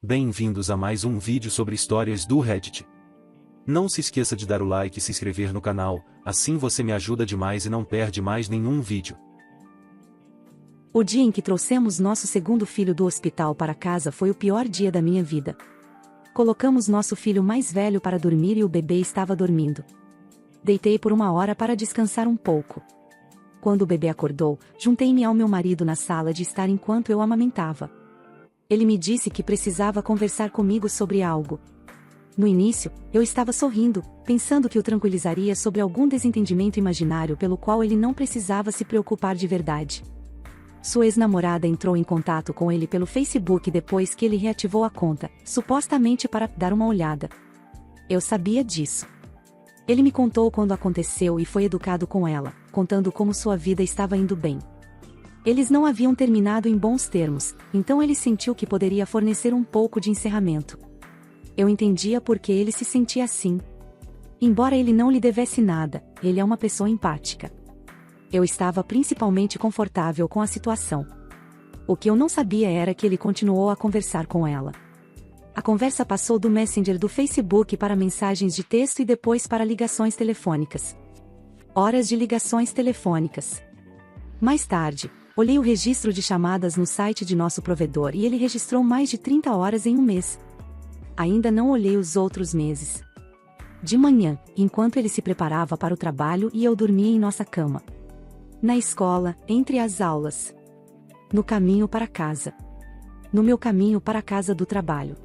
Bem-vindos a mais um vídeo sobre histórias do Reddit. Não se esqueça de dar o like e se inscrever no canal, assim você me ajuda demais e não perde mais nenhum vídeo. O dia em que trouxemos nosso segundo filho do hospital para casa foi o pior dia da minha vida. Colocamos nosso filho mais velho para dormir e o bebê estava dormindo. Deitei por 1 hora para descansar um pouco. Quando o bebê acordou, juntei-me ao meu marido na sala de estar enquanto eu amamentava. Ele me disse que precisava conversar comigo sobre algo. No início, eu estava sorrindo, pensando que o tranquilizaria sobre algum desentendimento imaginário pelo qual ele não precisava se preocupar de verdade. Sua ex-namorada entrou em contato com ele pelo Facebook depois que ele reativou a conta, supostamente para dar uma olhada. Eu sabia disso. Ele me contou quando aconteceu e foi educado com ela, contando como sua vida estava indo bem. Eles não haviam terminado em bons termos, então ele sentiu que poderia fornecer um pouco de encerramento. Eu entendia por que ele se sentia assim. Embora ele não lhe devesse nada, ele é uma pessoa empática. Eu estava principalmente confortável com a situação. O que eu não sabia era que ele continuou a conversar com ela. A conversa passou do Messenger do Facebook para mensagens de texto e depois para ligações telefônicas. Horas de ligações telefônicas. Mais tarde, olhei o registro de chamadas no site de nosso provedor e ele registrou mais de 30 horas em um mês. Ainda não olhei os outros meses. De manhã, enquanto ele se preparava para o trabalho e eu dormia em nossa cama. Na escola, entre as aulas. No caminho para casa. No meu caminho para a casa do trabalho.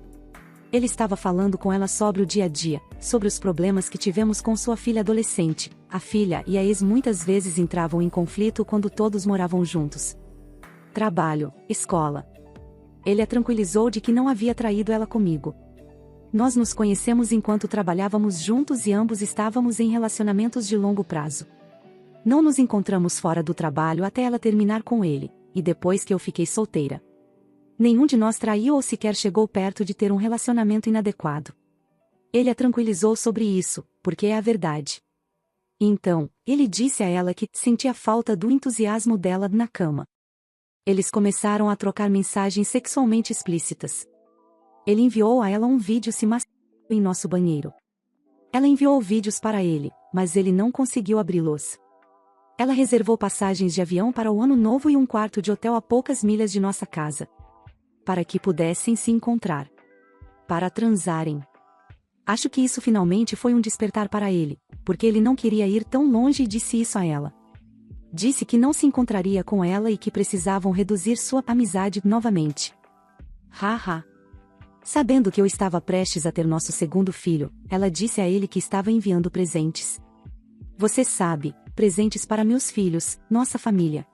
Ele estava falando com ela sobre o dia a dia, sobre os problemas que tivemos com sua filha adolescente. A filha e a ex muitas vezes entravam em conflito quando todos moravam juntos. Trabalho, escola. Ele a tranquilizou de que não havia traído ela comigo. Nós nos conhecemos enquanto trabalhávamos juntos e ambos estávamos em relacionamentos de longo prazo. Não nos encontramos fora do trabalho até ela terminar com ele, e depois que eu fiquei solteira. Nenhum de nós traiu ou sequer chegou perto de ter um relacionamento inadequado. Ele a tranquilizou sobre isso, porque é a verdade. Então, ele disse a ela que sentia falta do entusiasmo dela na cama. Eles começaram a trocar mensagens sexualmente explícitas. Ele enviou a ela um vídeo se masturbando em nosso banheiro. Ela enviou vídeos para ele, mas ele não conseguiu abri-los. Ela reservou passagens de avião para o ano novo e um quarto de hotel a poucas milhas de nossa casa. Para que pudessem se encontrar. Para transarem. Acho que isso finalmente foi um despertar para ele, porque ele não queria ir tão longe e disse isso a ela. Disse que não se encontraria com ela e que precisavam reduzir sua amizade novamente. Haha. Sabendo que eu estava prestes a ter nosso segundo filho, ela disse a ele que estava enviando presentes. Você sabe, presentes para meus filhos, nossa família.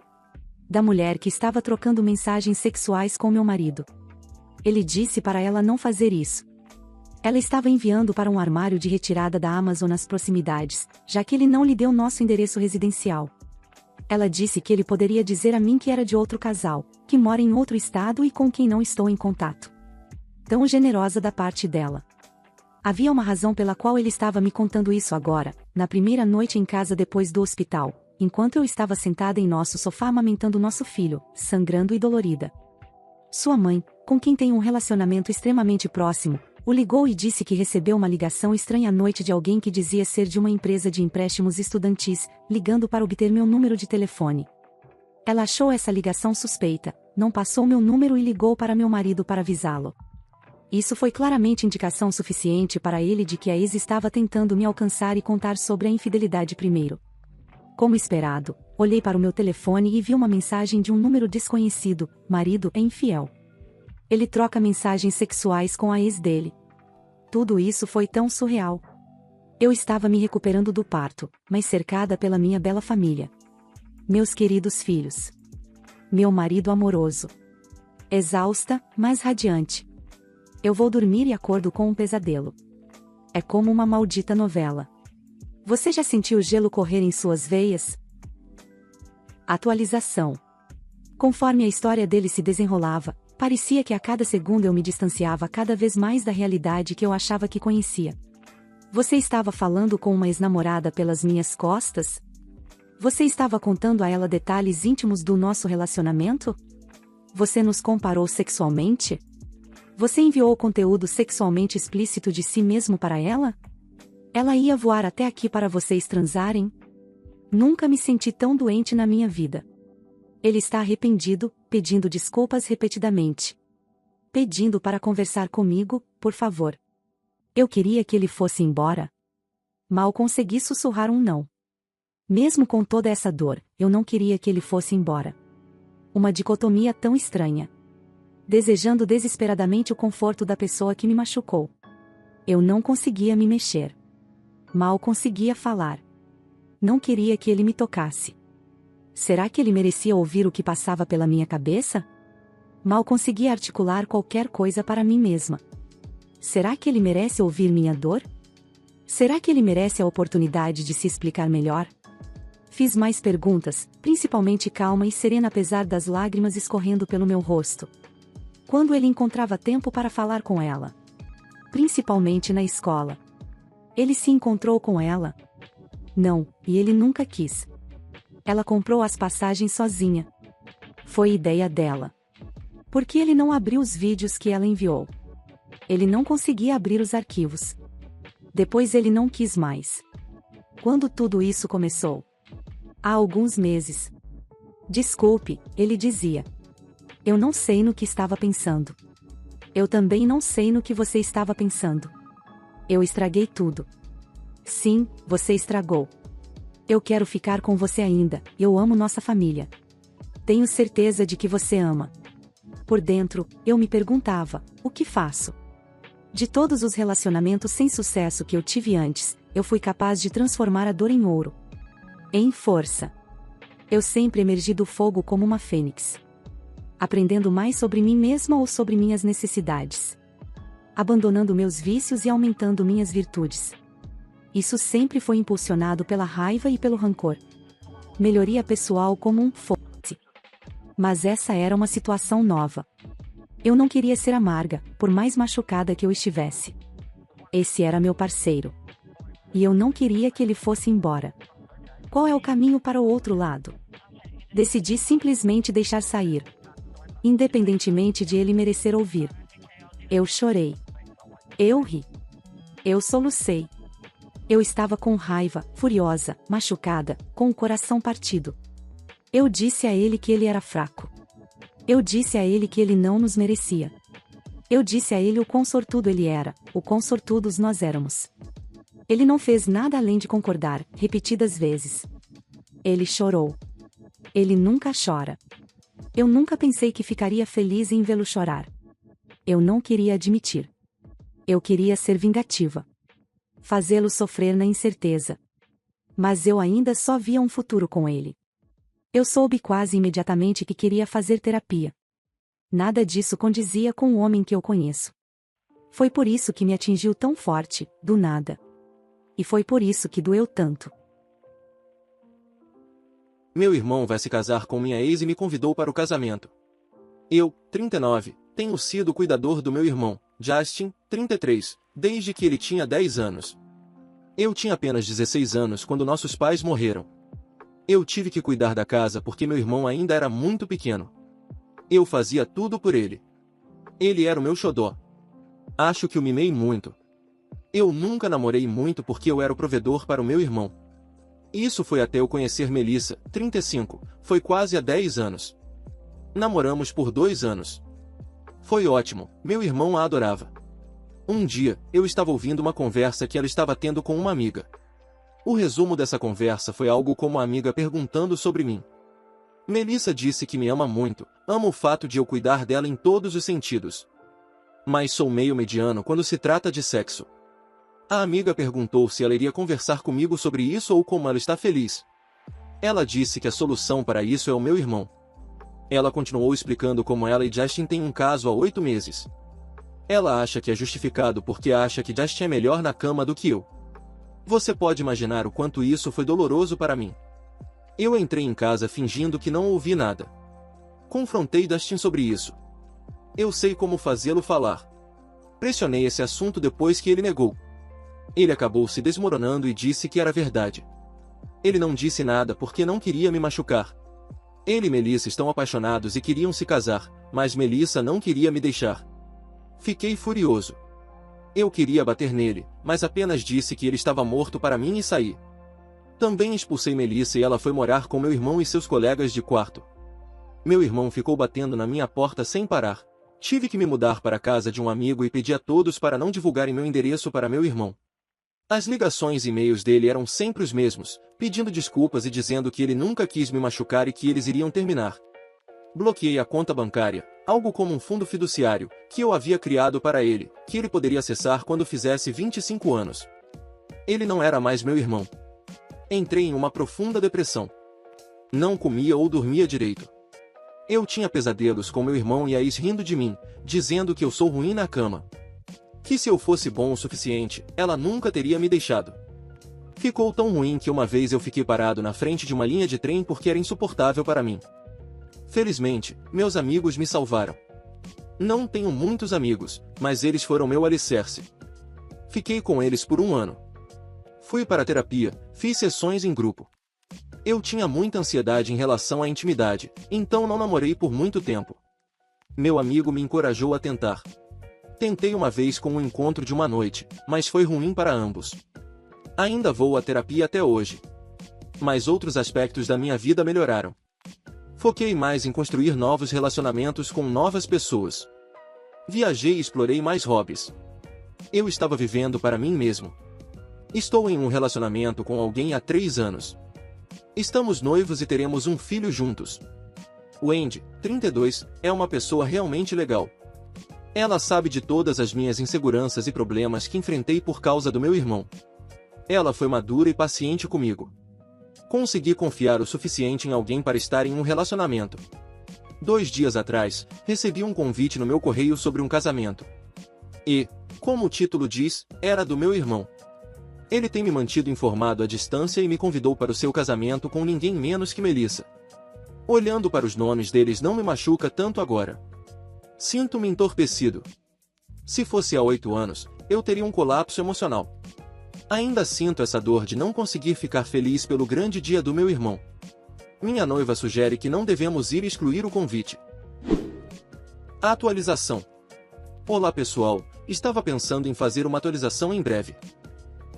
Da mulher que estava trocando mensagens sexuais com meu marido. Ele disse para ela não fazer isso. Ela estava enviando para um armário de retirada da Amazon nas proximidades, já que ele não lhe deu nosso endereço residencial. Ela disse que ele poderia dizer a mim que era de outro casal, que mora em outro estado e com quem não estou em contato. Tão generosa da parte dela. Havia uma razão pela qual ele estava me contando isso agora, na primeira noite em casa depois do hospital, enquanto eu estava sentada em nosso sofá amamentando nosso filho, sangrando e dolorida. Sua mãe, com quem tem um relacionamento extremamente próximo, o ligou e disse que recebeu uma ligação estranha à noite de alguém que dizia ser de uma empresa de empréstimos estudantis, ligando para obter meu número de telefone. Ela achou essa ligação suspeita, não passou meu número e ligou para meu marido para avisá-lo. Isso foi claramente indicação suficiente para ele de que a ex estava tentando me alcançar e contar sobre a infidelidade primeiro. Como esperado, olhei para o meu telefone e vi uma mensagem de um número desconhecido: marido é infiel. Ele troca mensagens sexuais com a ex dele. Tudo isso foi tão surreal. Eu estava me recuperando do parto, mas cercada pela minha bela família. Meus queridos filhos. Meu marido amoroso. Exausta, mas radiante. Eu vou dormir e acordo com um pesadelo. É como uma maldita novela. Você já sentiu o gelo correr em suas veias? Atualização. Conforme a história dele se desenrolava, parecia que a cada segundo eu me distanciava cada vez mais da realidade que eu achava que conhecia. Você estava falando com uma ex-namorada pelas minhas costas? Você estava contando a ela detalhes íntimos do nosso relacionamento? Você nos comparou sexualmente? Você enviou conteúdo sexualmente explícito de si mesmo para ela? Ela ia voar até aqui para vocês transarem? Nunca me senti tão doente na minha vida. Ele está arrependido, pedindo desculpas repetidamente. Pedindo para conversar comigo, por favor. Eu queria que ele fosse embora. Mal consegui sussurrar um não. Mesmo com toda essa dor, eu não queria que ele fosse embora. Uma dicotomia tão estranha. Desejando desesperadamente o conforto da pessoa que me machucou. Eu não conseguia me mexer. Mal conseguia falar. Não queria que ele me tocasse. Será que ele merecia ouvir o que passava pela minha cabeça? Mal conseguia articular qualquer coisa para mim mesma. Será que ele merece ouvir minha dor? Será que ele merece a oportunidade de se explicar melhor? Fiz mais perguntas, principalmente calma e serena apesar das lágrimas escorrendo pelo meu rosto. Quando ele encontrava tempo para falar com ela? Principalmente na escola. Ele se encontrou com ela? Não, e ele nunca quis. Ela comprou as passagens sozinha. Foi ideia dela. Por que ele não abriu os vídeos que ela enviou? Ele não conseguia abrir os arquivos. Depois ele não quis mais. Quando tudo isso começou? Há alguns meses. Desculpe, ele dizia. Eu não sei no que estava pensando. Eu também não sei no que você estava pensando. Eu estraguei tudo. Sim, você estragou. Eu quero ficar com você ainda, eu amo nossa família. Tenho certeza de que você ama. Por dentro, eu me perguntava, o que faço? De todos os relacionamentos sem sucesso que eu tive antes, eu fui capaz de transformar a dor em ouro. Em força. Eu sempre emergi do fogo como uma fênix. Aprendendo mais sobre mim mesma ou sobre minhas necessidades. Abandonando meus vícios e aumentando minhas virtudes. Isso sempre foi impulsionado pela raiva e pelo rancor. Melhoria pessoal como um fosse. Mas essa era uma situação nova. Eu não queria ser amarga, por mais machucada que eu estivesse. Esse era meu parceiro. E eu não queria que ele fosse embora. Qual é o caminho para o outro lado? Decidi simplesmente deixar sair. Independentemente de ele merecer ouvir. Eu chorei. Eu ri. Eu solucei. Eu estava com raiva, furiosa, machucada, com o coração partido. Eu disse a ele que ele era fraco. Eu disse a ele que ele não nos merecia. Eu disse a ele o quão sortudo ele era, o quão sortudos nós éramos. Ele não fez nada além de concordar, repetidas vezes. Ele chorou. Ele nunca chora. Eu nunca pensei que ficaria feliz em vê-lo chorar. Eu não queria admitir. Eu queria ser vingativa. Fazê-lo sofrer na incerteza. Mas eu ainda só via um futuro com ele. Eu soube quase imediatamente que queria fazer terapia. Nada disso condizia com o homem que eu conheço. Foi por isso que me atingiu tão forte, do nada. E foi por isso que doeu tanto. Meu irmão vai se casar com minha ex e me convidou para o casamento. Eu, 39, tenho sido o cuidador do meu irmão, Justin, 33, desde que ele tinha 10 anos. Eu tinha apenas 16 anos quando nossos pais morreram. Eu tive que cuidar da casa porque meu irmão ainda era muito pequeno. Eu fazia tudo por ele. Ele era o meu xodó. Acho que o mimei muito. Eu nunca namorei muito porque eu era o provedor para o meu irmão. Isso foi até eu conhecer Melissa, 35, foi quase há 10 anos. Namoramos por 2 anos. Foi ótimo, meu irmão a adorava. Um dia, eu estava ouvindo uma conversa que ela estava tendo com uma amiga. O resumo dessa conversa foi algo como a amiga perguntando sobre mim. Melissa disse que me ama muito, ama o fato de eu cuidar dela em todos os sentidos. Mas sou meio mediano quando se trata de sexo. A amiga perguntou se ela iria conversar comigo sobre isso ou como ela está feliz. Ela disse que a solução para isso é o meu irmão. Ela continuou explicando como ela e Justin têm um caso há 8 meses. Ela acha que é justificado porque acha que Justin é melhor na cama do que eu. Você pode imaginar o quanto isso foi doloroso para mim. Eu entrei em casa fingindo que não ouvi nada. Confrontei Justin sobre isso. Eu sei como fazê-lo falar. Pressionei esse assunto depois que ele negou. Ele acabou se desmoronando e disse que era verdade. Ele não disse nada porque não queria me machucar. Ele e Melissa estão apaixonados e queriam se casar, mas Melissa não queria me deixar. Fiquei furioso. Eu queria bater nele, mas apenas disse que ele estava morto para mim e saí. Também expulsei Melissa e ela foi morar com meu irmão e seus colegas de quarto. Meu irmão ficou batendo na minha porta sem parar. Tive que me mudar para a casa de um amigo e pedi a todos para não divulgarem meu endereço para meu irmão. As ligações e e-mails dele eram sempre os mesmos, pedindo desculpas e dizendo que ele nunca quis me machucar e que eles iriam terminar. Bloqueei a conta bancária, algo como um fundo fiduciário, que eu havia criado para ele, que ele poderia acessar quando fizesse 25 anos. Ele não era mais meu irmão. Entrei em uma profunda depressão. Não comia ou dormia direito. Eu tinha pesadelos com meu irmão e a ex rindo de mim, dizendo que eu sou ruim na cama. Que se eu fosse bom o suficiente, ela nunca teria me deixado. Ficou tão ruim que uma vez eu fiquei parado na frente de uma linha de trem porque era insuportável para mim. Felizmente, meus amigos me salvaram. Não tenho muitos amigos, mas eles foram meu alicerce. Fiquei com eles por 1 ano. Fui para a terapia, fiz sessões em grupo. Eu tinha muita ansiedade em relação à intimidade, então não namorei por muito tempo. Meu amigo me encorajou a tentar. Tentei uma vez com um encontro de uma noite, mas foi ruim para ambos. Ainda vou à terapia até hoje. Mas outros aspectos da minha vida melhoraram. Foquei mais em construir novos relacionamentos com novas pessoas. Viajei e explorei mais hobbies. Eu estava vivendo para mim mesmo. Estou em um relacionamento com alguém há 3 anos. Estamos noivos e teremos um filho juntos. Wendy, 32, é uma pessoa realmente legal. Ela sabe de todas as minhas inseguranças e problemas que enfrentei por causa do meu irmão. Ela foi madura e paciente comigo. Consegui confiar o suficiente em alguém para estar em um relacionamento. 2 dias atrás, recebi um convite no meu correio sobre um casamento. E, como o título diz, era do meu irmão. Ele tem me mantido informado à distância e me convidou para o seu casamento com ninguém menos que Melissa. Olhando para os nomes deles não me machuca tanto agora. Sinto-me entorpecido. Se fosse há 8 anos, eu teria um colapso emocional. Ainda sinto essa dor de não conseguir ficar feliz pelo grande dia do meu irmão. Minha noiva sugere que não devemos ir excluir o convite. Atualização. Olá pessoal, estava pensando em fazer uma atualização em breve.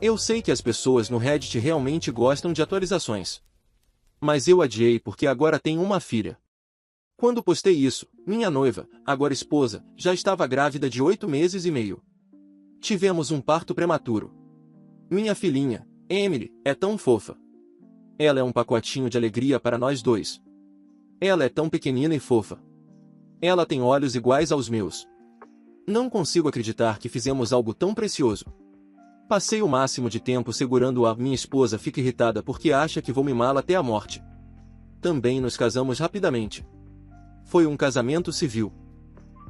Eu sei que as pessoas no Reddit realmente gostam de atualizações. Mas eu adiei porque agora tenho uma filha. Quando postei isso, minha noiva, agora esposa, já estava grávida de 8 meses e meio. Tivemos um parto prematuro. Minha filhinha, Emily, é tão fofa. Ela é um pacotinho de alegria para nós dois. Ela é tão pequenina e fofa. Ela tem olhos iguais aos meus. Não consigo acreditar que fizemos algo tão precioso. Passei o máximo de tempo segurando-a. Minha esposa fica irritada porque acha que vou mimá-la até a morte. Também nos casamos rapidamente. Foi um casamento civil.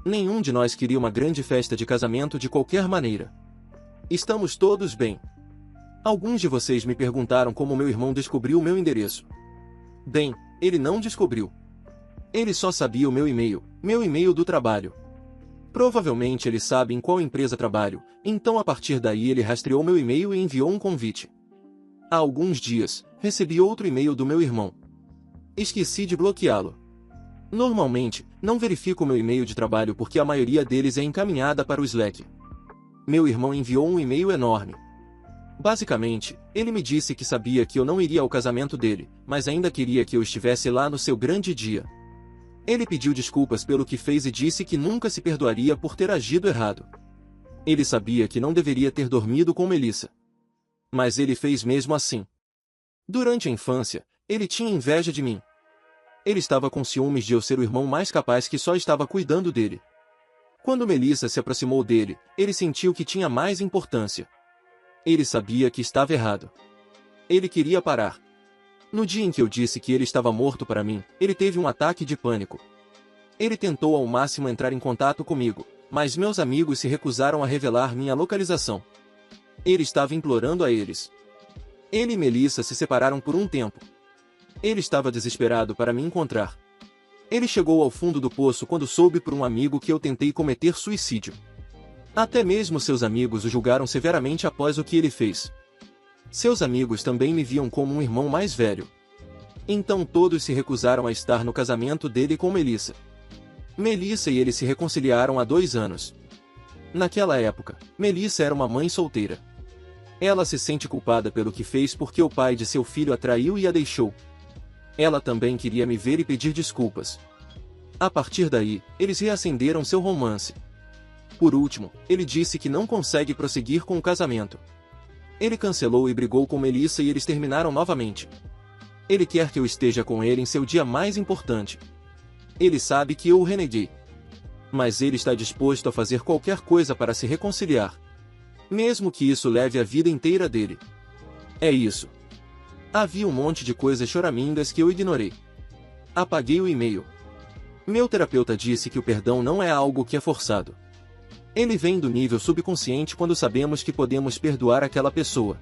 Nenhum de nós queria uma grande festa de casamento de qualquer maneira. Estamos todos bem. Alguns de vocês me perguntaram como meu irmão descobriu o meu endereço. Bem, ele não descobriu. Ele só sabia o meu e-mail do trabalho. Provavelmente ele sabe em qual empresa trabalho, então a partir daí ele rastreou meu e-mail e enviou um convite. Há alguns dias, recebi outro e-mail do meu irmão. Esqueci de bloqueá-lo. Normalmente, não verifico meu e-mail de trabalho porque a maioria deles é encaminhada para o Slack. Meu irmão enviou um e-mail enorme. Basicamente, ele me disse que sabia que eu não iria ao casamento dele, mas ainda queria que eu estivesse lá no seu grande dia. Ele pediu desculpas pelo que fez e disse que nunca se perdoaria por ter agido errado. Ele sabia que não deveria ter dormido com Melissa. Mas ele fez mesmo assim. Durante a infância, ele tinha inveja de mim. Ele estava com ciúmes de eu ser o irmão mais capaz que só estava cuidando dele. Quando Melissa se aproximou dele, ele sentiu que tinha mais importância. Ele sabia que estava errado. Ele queria parar. No dia em que eu disse que ele estava morto para mim, ele teve um ataque de pânico. Ele tentou ao máximo entrar em contato comigo, mas meus amigos se recusaram a revelar minha localização. Ele estava implorando a eles. Ele e Melissa se separaram por um tempo. Ele estava desesperado para me encontrar. Ele chegou ao fundo do poço quando soube por um amigo que eu tentei cometer suicídio. Até mesmo seus amigos o julgaram severamente após o que ele fez. Seus amigos também me viam como um irmão mais velho. Então todos se recusaram a estar no casamento dele com Melissa. Melissa e ele se reconciliaram há 2 anos. Naquela época, Melissa era uma mãe solteira. Ela se sente culpada pelo que fez porque o pai de seu filho a traiu e a deixou. Ela também queria me ver e pedir desculpas. A partir daí, eles reacenderam seu romance. Por último, ele disse que não consegue prosseguir com o casamento. Ele cancelou e brigou com Melissa e eles terminaram novamente. Ele quer que eu esteja com ele em seu dia mais importante. Ele sabe que eu o reneguei. Mas ele está disposto a fazer qualquer coisa para se reconciliar. Mesmo que isso leve a vida inteira dele. É isso. Havia um monte de coisas choramingas que eu ignorei. Apaguei o e-mail. Meu terapeuta disse que o perdão não é algo que é forçado. Ele vem do nível subconsciente quando sabemos que podemos perdoar aquela pessoa.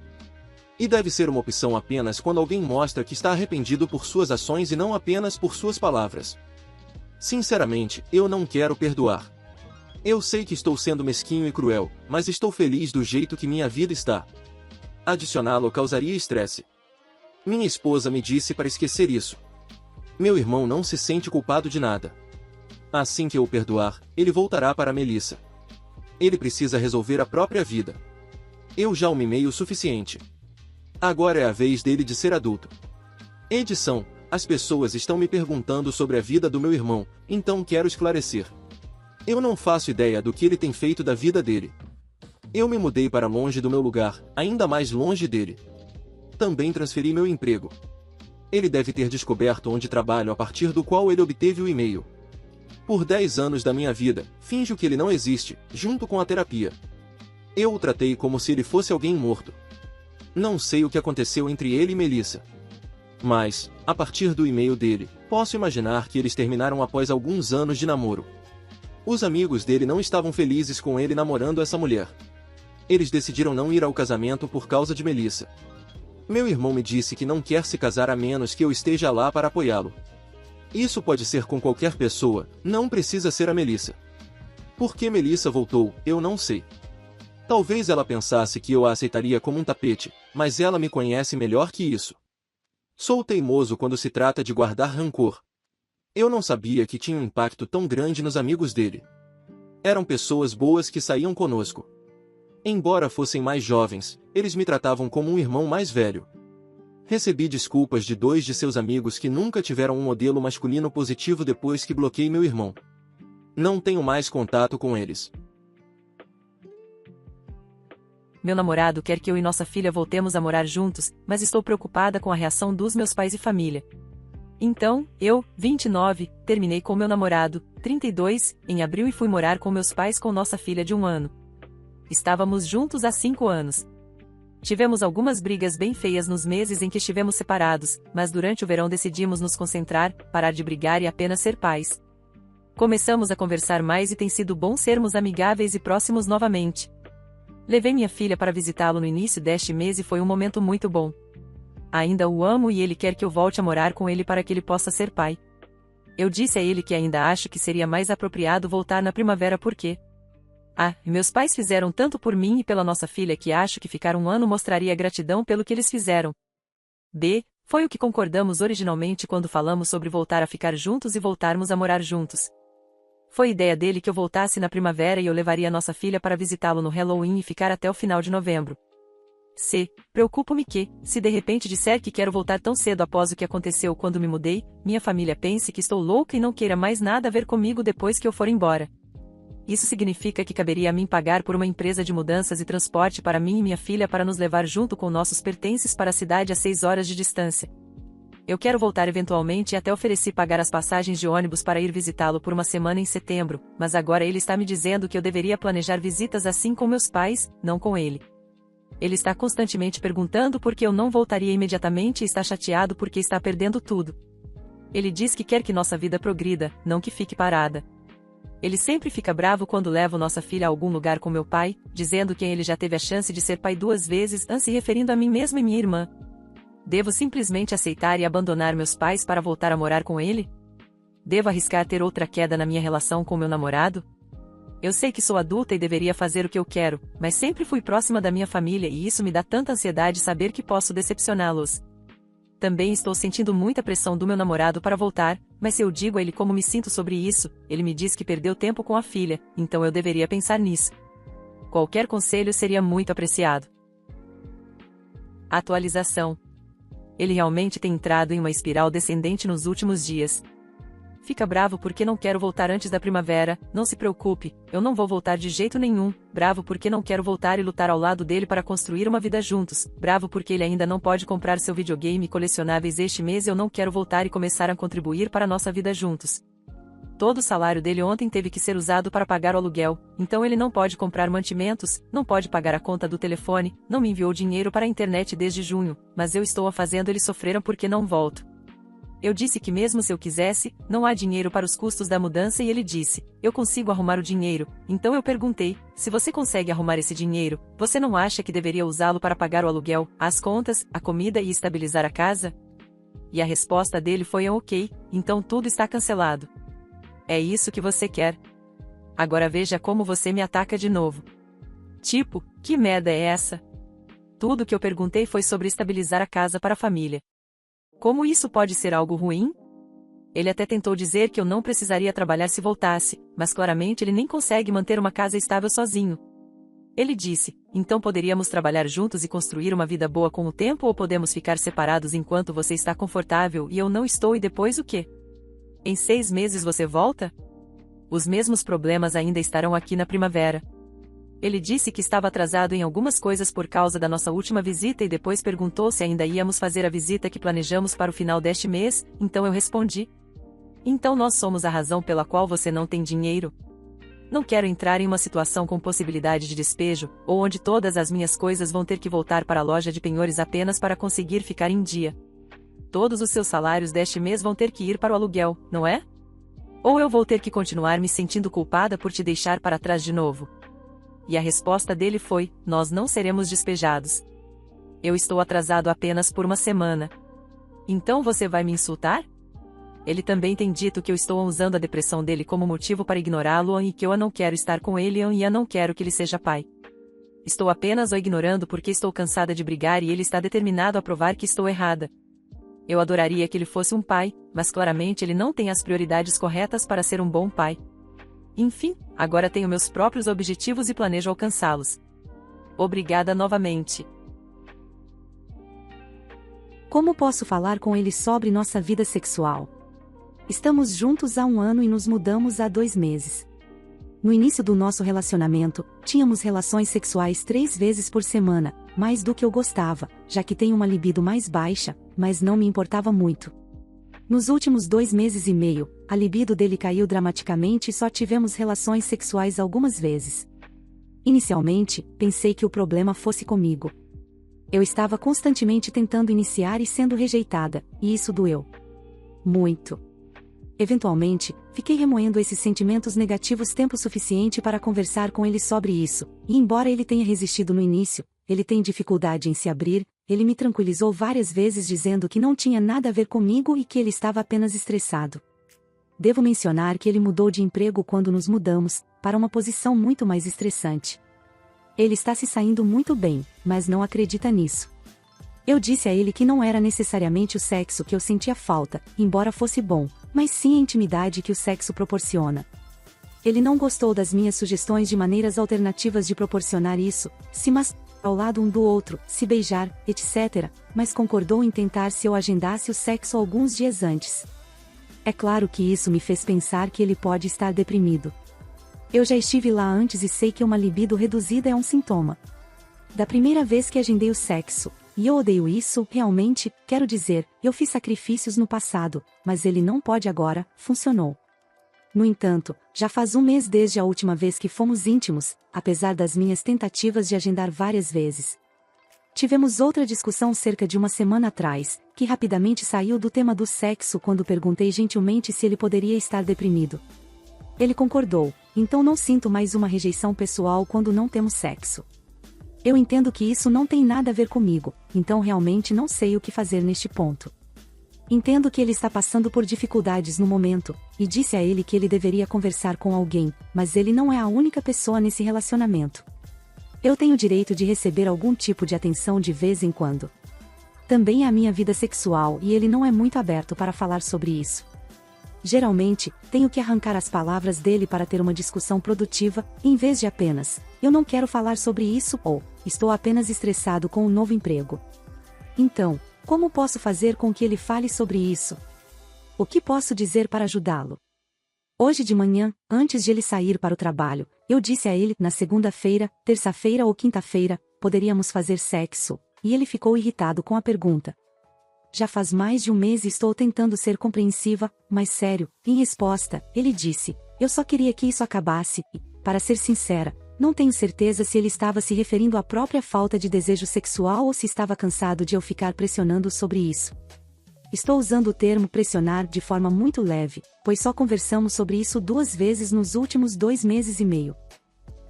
E deve ser uma opção apenas quando alguém mostra que está arrependido por suas ações e não apenas por suas palavras. Sinceramente, eu não quero perdoar. Eu sei que estou sendo mesquinho e cruel, mas estou feliz do jeito que minha vida está. Adicioná-lo causaria estresse. Minha esposa me disse para esquecer isso. Meu irmão não se sente culpado de nada. Assim que eu o perdoar, ele voltará para Melissa. Ele precisa resolver a própria vida. Eu já o mimei o suficiente. Agora é a vez dele de ser adulto. Edição: as pessoas estão me perguntando sobre a vida do meu irmão, então quero esclarecer. Eu não faço ideia do que ele tem feito da vida dele. Eu me mudei para longe do meu lugar, ainda mais longe dele. Também transferi meu emprego. Ele deve ter descoberto onde trabalho a partir do qual ele obteve o e-mail. Por 10 anos da minha vida, finjo que ele não existe, junto com a terapia. Eu o tratei como se ele fosse alguém morto. Não sei o que aconteceu entre ele e Melissa. Mas, a partir do e-mail dele, posso imaginar que eles terminaram após alguns anos de namoro. Os amigos dele não estavam felizes com ele namorando essa mulher. Eles decidiram não ir ao casamento por causa de Melissa. Meu irmão me disse que não quer se casar a menos que eu esteja lá para apoiá-lo. Isso pode ser com qualquer pessoa, não precisa ser a Melissa. Por que Melissa voltou, eu não sei. Talvez ela pensasse que eu a aceitaria como um tapete, mas ela me conhece melhor que isso. Sou teimoso quando se trata de guardar rancor. Eu não sabia que tinha um impacto tão grande nos amigos dele. Eram pessoas boas que saíam conosco. Embora fossem mais jovens, eles me tratavam como um irmão mais velho. Recebi desculpas de 2 de seus amigos que nunca tiveram um modelo masculino positivo depois que bloqueei meu irmão. Não tenho mais contato com eles. Meu namorado quer que eu e nossa filha voltemos a morar juntos, mas estou preocupada com a reação dos meus pais e família. Então, eu, 29, terminei com meu namorado, 32, em abril e fui morar com meus pais com nossa filha de 1 ano. Estávamos juntos há 5 anos. Tivemos algumas brigas bem feias nos meses em que estivemos separados, mas durante o verão decidimos nos concentrar, parar de brigar e apenas ser pais. Começamos a conversar mais e tem sido bom sermos amigáveis e próximos novamente. Levei minha filha para visitá-lo no início deste mês e foi um momento muito bom. Ainda o amo e ele quer que eu volte a morar com ele para que ele possa ser pai. Eu disse a ele que ainda acho que seria mais apropriado voltar na primavera porque... meus pais fizeram tanto por mim e pela nossa filha que acho que ficar 1 ano mostraria gratidão pelo que eles fizeram. Foi o que concordamos originalmente quando falamos sobre voltar a ficar juntos e voltarmos a morar juntos. Foi ideia dele que eu voltasse na primavera e eu levaria nossa filha para visitá-lo no Halloween e ficar até o final de novembro. Preocupo-me que, se de repente disser que quero voltar tão cedo após o que aconteceu quando me mudei, minha família pense que estou louca e não queira mais nada a ver comigo depois que eu for embora. Isso significa que caberia a mim pagar por uma empresa de mudanças e transporte para mim e minha filha para nos levar junto com nossos pertences para a cidade a 6 horas de distância. Eu quero voltar eventualmente e até ofereci pagar as passagens de ônibus para ir visitá-lo por uma semana em setembro, mas agora ele está me dizendo que eu deveria planejar visitas assim com meus pais, não com ele. Ele está constantemente perguntando por que eu não voltaria imediatamente e está chateado porque está perdendo tudo. Ele diz que quer que nossa vida progrida, não que fique parada. Ele sempre fica bravo quando levo nossa filha a algum lugar com meu pai, dizendo que ele já teve a chance de ser pai 2 vezes, se referindo a mim mesmo e minha irmã. Devo simplesmente aceitar e abandonar meus pais para voltar a morar com ele? Devo arriscar ter outra queda na minha relação com meu namorado? Eu sei que sou adulta e deveria fazer o que eu quero, mas sempre fui próxima da minha família e isso me dá tanta ansiedade saber que posso decepcioná-los. Também estou sentindo muita pressão do meu namorado para voltar, mas se eu digo a ele como me sinto sobre isso, ele me diz que perdeu tempo com a filha, então eu deveria pensar nisso. Qualquer conselho seria muito apreciado. Atualização. Ele realmente tem entrado em uma espiral descendente nos últimos dias. Fica bravo porque não quero voltar antes da primavera, não se preocupe, eu não vou voltar de jeito nenhum, bravo porque não quero voltar e lutar ao lado dele para construir uma vida juntos, bravo porque ele ainda não pode comprar seu videogame e colecionáveis este mês e eu não quero voltar e começar a contribuir para nossa vida juntos. Todo o salário dele ontem teve que ser usado para pagar o aluguel, então ele não pode comprar mantimentos, não pode pagar a conta do telefone, não me enviou dinheiro para a internet desde junho, mas eu estou fazendo ele sofrer porque não volto. Eu disse que mesmo se eu quisesse, não há dinheiro para os custos da mudança e ele disse, eu consigo arrumar o dinheiro, então eu perguntei, se você consegue arrumar esse dinheiro, você não acha que deveria usá-lo para pagar o aluguel, as contas, a comida e estabilizar a casa? E a resposta dele foi ok, então tudo está cancelado. É isso que você quer? Agora veja como você me ataca de novo. Tipo, que merda é essa? Tudo que eu perguntei foi sobre estabilizar a casa para a família. Como isso pode ser algo ruim? Ele até tentou dizer que eu não precisaria trabalhar se voltasse, mas claramente ele nem consegue manter uma casa estável sozinho. Ele disse, então poderíamos trabalhar juntos e construir uma vida boa com o tempo ou podemos ficar separados enquanto você está confortável e eu não estou e depois o quê? Em 6 meses você volta? Os mesmos problemas ainda estarão aqui na primavera. Ele disse que estava atrasado em algumas coisas por causa da nossa última visita e depois perguntou se ainda íamos fazer a visita que planejamos para o final deste mês, então eu respondi. Então nós somos a razão pela qual você não tem dinheiro? Não quero entrar em uma situação com possibilidade de despejo, ou onde todas as minhas coisas vão ter que voltar para a loja de penhores apenas para conseguir ficar em dia. Todos os seus salários deste mês vão ter que ir para o aluguel, não é? Ou eu vou ter que continuar me sentindo culpada por te deixar para trás de novo? E a resposta dele foi, nós não seremos despejados. Eu estou atrasado apenas por uma semana. Então você vai me insultar? Ele também tem dito que eu estou usando a depressão dele como motivo para ignorá-lo e que eu não quero estar com ele e eu não quero que ele seja pai. Estou apenas o ignorando porque estou cansada de brigar e ele está determinado a provar que estou errada. Eu adoraria que ele fosse um pai, mas claramente ele não tem as prioridades corretas para ser um bom pai. Enfim, agora tenho meus próprios objetivos e planejo alcançá-los. Obrigada novamente. Como posso falar com ele sobre nossa vida sexual? Estamos juntos há 1 ano e nos mudamos há 2 meses. No início do nosso relacionamento, tínhamos relações sexuais 3 vezes por semana, mais do que eu gostava, já que tenho uma libido mais baixa, mas não me importava muito. Nos últimos 2 meses e meio, a libido dele caiu dramaticamente e só tivemos relações sexuais algumas vezes. Inicialmente, pensei que o problema fosse comigo. Eu estava constantemente tentando iniciar e sendo rejeitada, e isso doeu muito. Eventualmente, fiquei remoendo esses sentimentos negativos tempo suficiente para conversar com ele sobre isso, e embora ele tenha resistido no início, ele tem dificuldade em se abrir, ele me tranquilizou várias vezes dizendo que não tinha nada a ver comigo e que ele estava apenas estressado. Devo mencionar que ele mudou de emprego quando nos mudamos, para uma posição muito mais estressante. Ele está se saindo muito bem, mas não acredita nisso. Eu disse a ele que não era necessariamente o sexo que eu sentia falta, embora fosse bom, mas sim a intimidade que o sexo proporciona. Ele não gostou das minhas sugestões de maneiras alternativas de proporcionar isso, se masturbar ao lado um do outro, se beijar, etc., mas concordou em tentar se eu agendasse o sexo alguns dias antes. É claro que isso me fez pensar que ele pode estar deprimido. Eu já estive lá antes e sei que uma libido reduzida é um sintoma da primeira vez que agendei o sexo, e eu odeio isso, realmente, quero dizer, eu fiz sacrifícios no passado, mas ele não pode agora, funcionou. No entanto, já faz 1 mês desde a última vez que fomos íntimos, apesar das minhas tentativas de agendar várias vezes. Tivemos outra discussão cerca de 1 semana atrás, que rapidamente saiu do tema do sexo quando perguntei gentilmente se ele poderia estar deprimido. Ele concordou, então não sinto mais uma rejeição pessoal quando não temos sexo. Eu entendo que isso não tem nada a ver comigo, então realmente não sei o que fazer neste ponto. Entendo que ele está passando por dificuldades no momento, e disse a ele que ele deveria conversar com alguém, mas ele não é a única pessoa nesse relacionamento. Eu tenho direito de receber algum tipo de atenção de vez em quando. Também é a minha vida sexual e ele não é muito aberto para falar sobre isso. Geralmente, tenho que arrancar as palavras dele para ter uma discussão produtiva, em vez de apenas, eu não quero falar sobre isso ou, estou apenas estressado com o novo emprego. Então, como posso fazer com que ele fale sobre isso? O que posso dizer para ajudá-lo? Hoje de manhã, antes de ele sair para o trabalho, eu disse a ele, na segunda-feira, terça-feira ou quinta-feira, poderíamos fazer sexo, e ele ficou irritado com a pergunta. Já faz mais de um mês e estou tentando ser compreensiva, mas sério, em resposta, ele disse, eu só queria que isso acabasse, e, para ser sincera, não tenho certeza se ele estava se referindo à própria falta de desejo sexual ou se estava cansado de eu ficar pressionando sobre isso. Estou usando o termo pressionar de forma muito leve, pois só conversamos sobre isso 2 vezes nos últimos 2 meses e meio.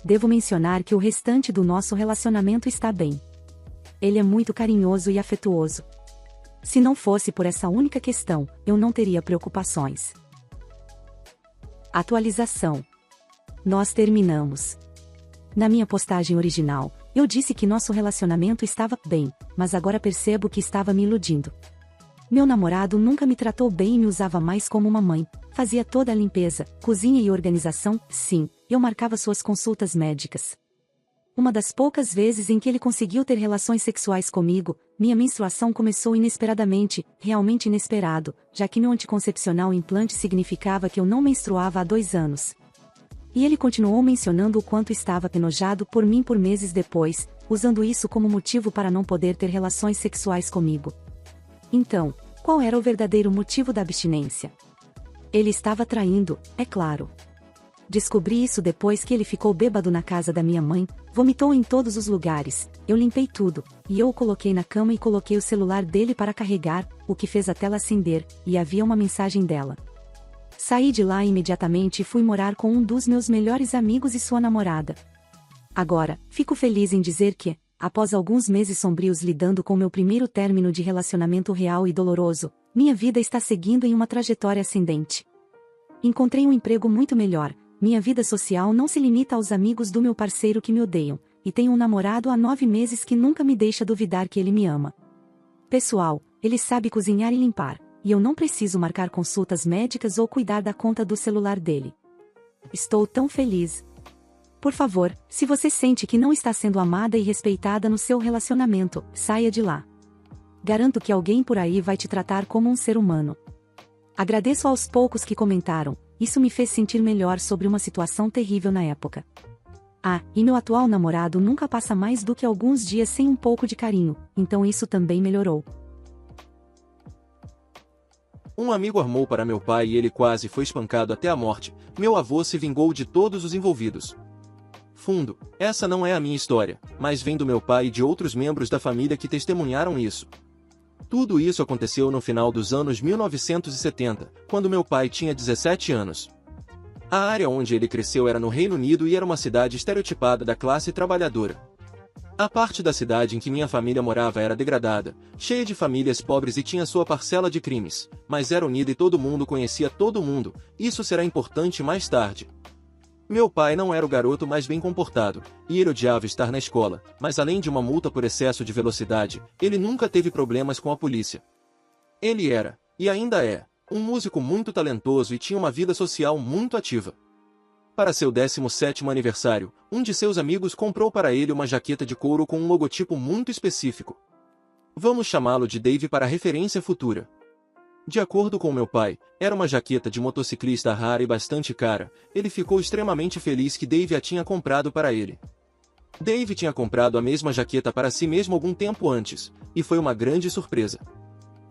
Devo mencionar que o restante do nosso relacionamento está bem. Ele é muito carinhoso e afetuoso. Se não fosse por essa única questão, eu não teria preocupações. Atualização. Nós terminamos. Na minha postagem original, eu disse que nosso relacionamento estava bem, mas agora percebo que estava me iludindo. Meu namorado nunca me tratou bem e me usava mais como uma mãe. Fazia toda a limpeza, cozinha e organização, sim, eu marcava suas consultas médicas. Uma das poucas vezes em que ele conseguiu ter relações sexuais comigo, minha menstruação começou inesperadamente, realmente inesperado, já que meu anticoncepcional implante significava que eu não menstruava há 2 anos. E ele continuou mencionando o quanto estava enojado por mim por meses depois, usando isso como motivo para não poder ter relações sexuais comigo. Então, qual era o verdadeiro motivo da abstinência? Ele estava traindo, é claro. Descobri isso depois que ele ficou bêbado na casa da minha mãe, vomitou em todos os lugares, eu limpei tudo, e eu o coloquei na cama e coloquei o celular dele para carregar, o que fez a tela acender, e havia uma mensagem dela. Saí de lá imediatamente e fui morar com um dos meus melhores amigos e sua namorada. Agora, fico feliz em dizer que, após alguns meses sombrios lidando com meu primeiro término de relacionamento real e doloroso, minha vida está seguindo em uma trajetória ascendente. Encontrei um emprego muito melhor, minha vida social não se limita aos amigos do meu parceiro que me odeiam, e tenho um namorado há 9 meses que nunca me deixa duvidar que ele me ama. Pessoal, ele sabe cozinhar e limpar, e eu não preciso marcar consultas médicas ou cuidar da conta do celular dele. Estou tão feliz. Por favor, se você sente que não está sendo amada e respeitada no seu relacionamento, saia de lá. Garanto que alguém por aí vai te tratar como um ser humano. Agradeço aos poucos que comentaram, isso me fez sentir melhor sobre uma situação terrível na época. Ah, e meu atual namorado nunca passa mais do que alguns dias sem um pouco de carinho, então isso também melhorou. Um amigo armou para meu pai e ele quase foi espancado até a morte. Meu avô se vingou de todos os envolvidos. Fundo, essa não é a minha história, mas vem do meu pai e de outros membros da família que testemunharam isso. Tudo isso aconteceu no final dos anos 1970, quando meu pai tinha 17 anos. A área onde ele cresceu era no Reino Unido e era uma cidade estereotipada da classe trabalhadora. A parte da cidade em que minha família morava era degradada, cheia de famílias pobres e tinha sua parcela de crimes, mas era unida e todo mundo conhecia todo mundo, isso será importante mais tarde. Meu pai não era o garoto mais bem comportado, e ele odiava estar na escola, mas além de uma multa por excesso de velocidade, ele nunca teve problemas com a polícia. Ele era, e ainda é, um músico muito talentoso e tinha uma vida social muito ativa. Para seu 17º aniversário, um de seus amigos comprou para ele uma jaqueta de couro com um logotipo muito específico. Vamos chamá-lo de Dave para referência futura. De acordo com meu pai, era uma jaqueta de motociclista rara e bastante cara. Ele ficou extremamente feliz que Dave a tinha comprado para ele. Dave tinha comprado a mesma jaqueta para si mesmo algum tempo antes, e foi uma grande surpresa.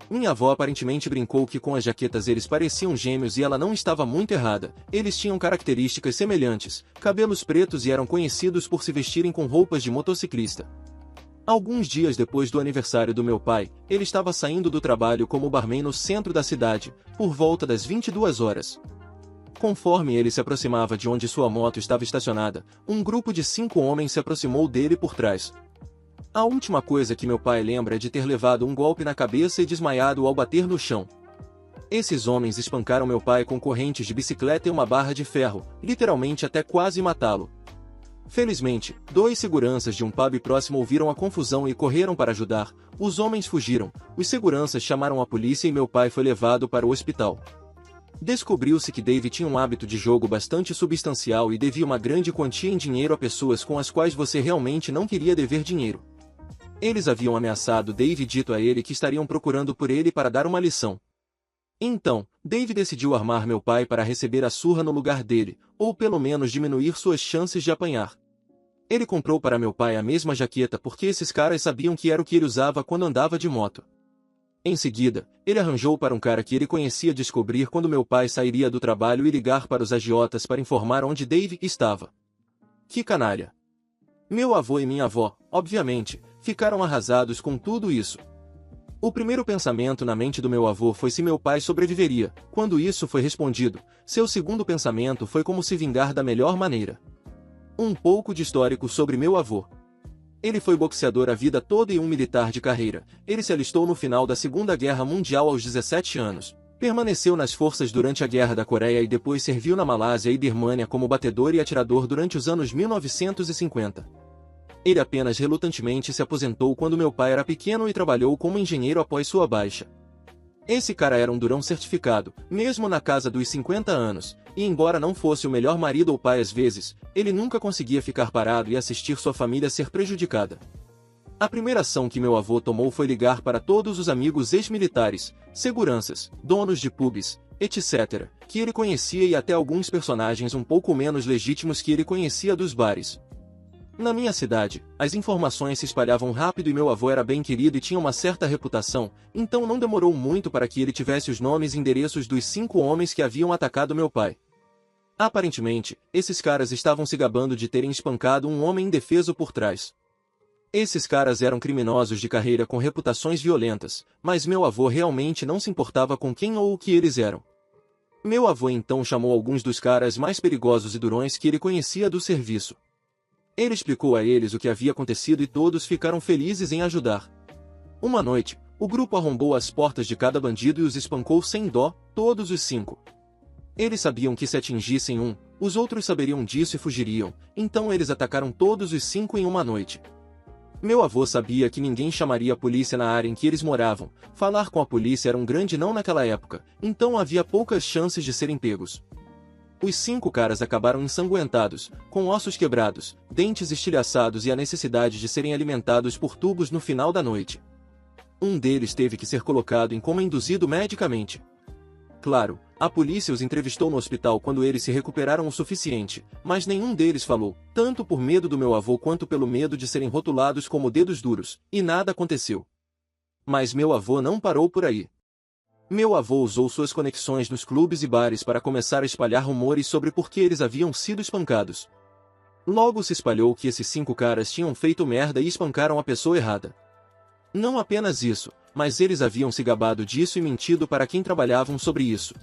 Minha avó aparentemente brincou que com as jaquetas eles pareciam gêmeos e ela não estava muito errada. Eles tinham características semelhantes, cabelos pretos e eram conhecidos por se vestirem com roupas de motociclista. Alguns dias depois do aniversário do meu pai, ele estava saindo do trabalho como barman no centro da cidade, por volta das 22 horas. Conforme ele se aproximava de onde sua moto estava estacionada, um grupo de 5 homens se aproximou dele por trás. A última coisa que meu pai lembra é de ter levado um golpe na cabeça e desmaiado ao bater no chão. Esses homens espancaram meu pai com correntes de bicicleta e uma barra de ferro, literalmente até quase matá-lo. Felizmente, 2 seguranças de um pub próximo ouviram a confusão e correram para ajudar. Os homens fugiram, os seguranças chamaram a polícia e meu pai foi levado para o hospital. Descobriu-se que Dave tinha um hábito de jogo bastante substancial e devia uma grande quantia em dinheiro a pessoas com as quais você realmente não queria dever dinheiro. Eles haviam ameaçado Dave e dito a ele que estariam procurando por ele para dar uma lição. Então, Dave decidiu armar meu pai para receber a surra no lugar dele, ou pelo menos diminuir suas chances de apanhar. Ele comprou para meu pai a mesma jaqueta porque esses caras sabiam que era o que ele usava quando andava de moto. Em seguida, ele arranjou para um cara que ele conhecia descobrir quando meu pai sairia do trabalho e ligar para os agiotas para informar onde Dave estava. Que canalha! Meu avô e minha avó, obviamente, ficaram arrasados com tudo isso. O primeiro pensamento na mente do meu avô foi se meu pai sobreviveria. Quando isso foi respondido, seu segundo pensamento foi como se vingar da melhor maneira. Um pouco de histórico sobre meu avô. Ele foi boxeador a vida toda e um militar de carreira. Ele se alistou no final da Segunda Guerra Mundial aos 17 anos. Permaneceu nas forças durante a Guerra da Coreia e depois serviu na Malásia e Birmânia como batedor e atirador durante os anos 1950. Ele apenas relutantemente se aposentou quando meu pai era pequeno e trabalhou como engenheiro após sua baixa. Esse cara era um durão certificado, mesmo na casa dos 50 anos, e embora não fosse o melhor marido ou pai às vezes, ele nunca conseguia ficar parado e assistir sua família ser prejudicada. A primeira ação que meu avô tomou foi ligar para todos os amigos ex-militares, seguranças, donos de pubs, etc., que ele conhecia e até alguns personagens um pouco menos legítimos que ele conhecia dos bares. Na minha cidade, as informações se espalhavam rápido e meu avô era bem querido e tinha uma certa reputação, então não demorou muito para que ele tivesse os nomes e endereços dos 5 homens que haviam atacado meu pai. Aparentemente, esses caras estavam se gabando de terem espancado um homem indefeso por trás. Esses caras eram criminosos de carreira com reputações violentas, mas meu avô realmente não se importava com quem ou o que eles eram. Meu avô então chamou alguns dos caras mais perigosos e durões que ele conhecia do serviço. Ele explicou a eles o que havia acontecido e todos ficaram felizes em ajudar. Uma noite, o grupo arrombou as portas de cada bandido e os espancou sem dó, todos os 5. Eles sabiam que se atingissem um, os outros saberiam disso e fugiriam, então eles atacaram todos os 5 em uma noite. Meu avô sabia que ninguém chamaria a polícia na área em que eles moravam, falar com a polícia era um grande não naquela época, então havia poucas chances de serem pegos. Os 5 caras acabaram ensanguentados, com ossos quebrados, dentes estilhaçados e a necessidade de serem alimentados por tubos no final da noite. Um deles teve que ser colocado em coma induzido medicamente. Claro, a polícia os entrevistou no hospital quando eles se recuperaram o suficiente, mas nenhum deles falou, tanto por medo do meu avô quanto pelo medo de serem rotulados como dedos duros, e nada aconteceu. Mas meu avô não parou por aí. Meu avô usou suas conexões nos clubes e bares para começar a espalhar rumores sobre por que eles haviam sido espancados. Logo se espalhou que esses 5 caras tinham feito merda e espancaram a pessoa errada. Não apenas isso, mas eles haviam se gabado disso e mentido para quem trabalhavam sobre isso.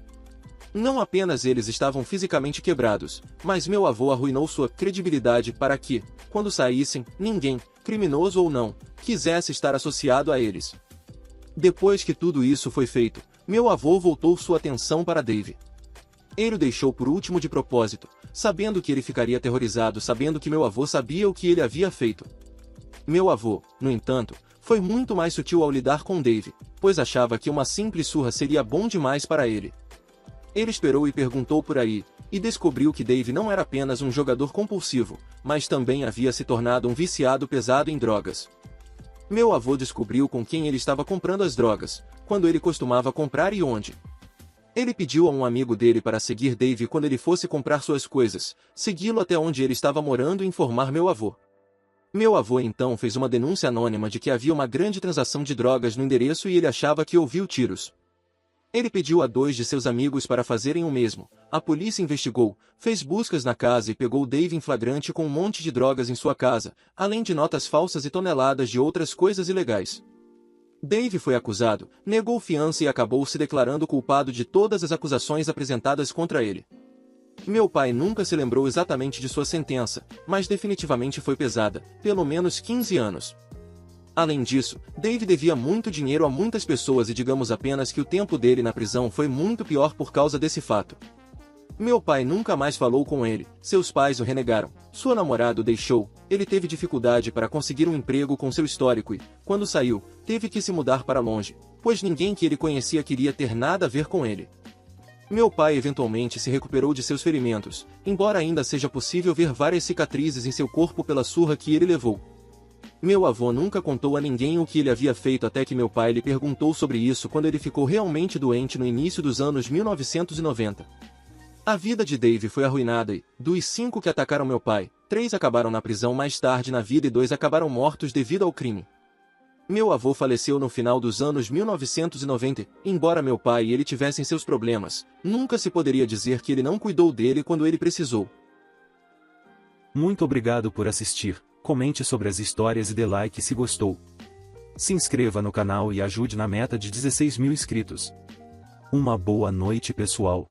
Não apenas eles estavam fisicamente quebrados, mas meu avô arruinou sua credibilidade para que, quando saíssem, ninguém, criminoso ou não, quisesse estar associado a eles. Depois que tudo isso foi feito, meu avô voltou sua atenção para Dave. Ele o deixou por último de propósito, sabendo que ele ficaria aterrorizado sabendo que meu avô sabia o que ele havia feito. Meu avô, no entanto, foi muito mais sutil ao lidar com Dave, pois achava que uma simples surra seria bom demais para ele. Ele esperou e perguntou por aí, e descobriu que Dave não era apenas um jogador compulsivo, mas também havia se tornado um viciado pesado em drogas. Meu avô descobriu com quem ele estava comprando as drogas, quando ele costumava comprar e onde. Ele pediu a um amigo dele para seguir Dave quando ele fosse comprar suas coisas, segui-lo até onde ele estava morando e informar meu avô. Meu avô então fez uma denúncia anônima de que havia uma grande transação de drogas no endereço e ele achava que ouviu tiros. Ele pediu a 2 de seus amigos para fazerem o mesmo. A polícia investigou, fez buscas na casa e pegou Dave em flagrante com um monte de drogas em sua casa, além de notas falsas e toneladas de outras coisas ilegais. Dave foi acusado, negou fiança e acabou se declarando culpado de todas as acusações apresentadas contra ele. Meu pai nunca se lembrou exatamente de sua sentença, mas definitivamente foi pesada, pelo menos 15 anos. Além disso, Dave devia muito dinheiro a muitas pessoas e digamos apenas que o tempo dele na prisão foi muito pior por causa desse fato. Meu pai nunca mais falou com ele, seus pais o renegaram, sua namorada o deixou, ele teve dificuldade para conseguir um emprego com seu histórico e, quando saiu, teve que se mudar para longe, pois ninguém que ele conhecia queria ter nada a ver com ele. Meu pai eventualmente se recuperou de seus ferimentos, embora ainda seja possível ver várias cicatrizes em seu corpo pela surra que ele levou. Meu avô nunca contou a ninguém o que ele havia feito até que meu pai lhe perguntou sobre isso quando ele ficou realmente doente no início dos anos 1990. A vida de Dave foi arruinada e, dos 5 que atacaram meu pai, 3 acabaram na prisão mais tarde na vida e 2 acabaram mortos devido ao crime. Meu avô faleceu no final dos anos 1990, embora meu pai e ele tivessem seus problemas, nunca se poderia dizer que ele não cuidou dele quando ele precisou. Muito obrigado por assistir, comente sobre as histórias e dê like se gostou. Se inscreva no canal e ajude na meta de 16 mil inscritos. Uma boa noite pessoal.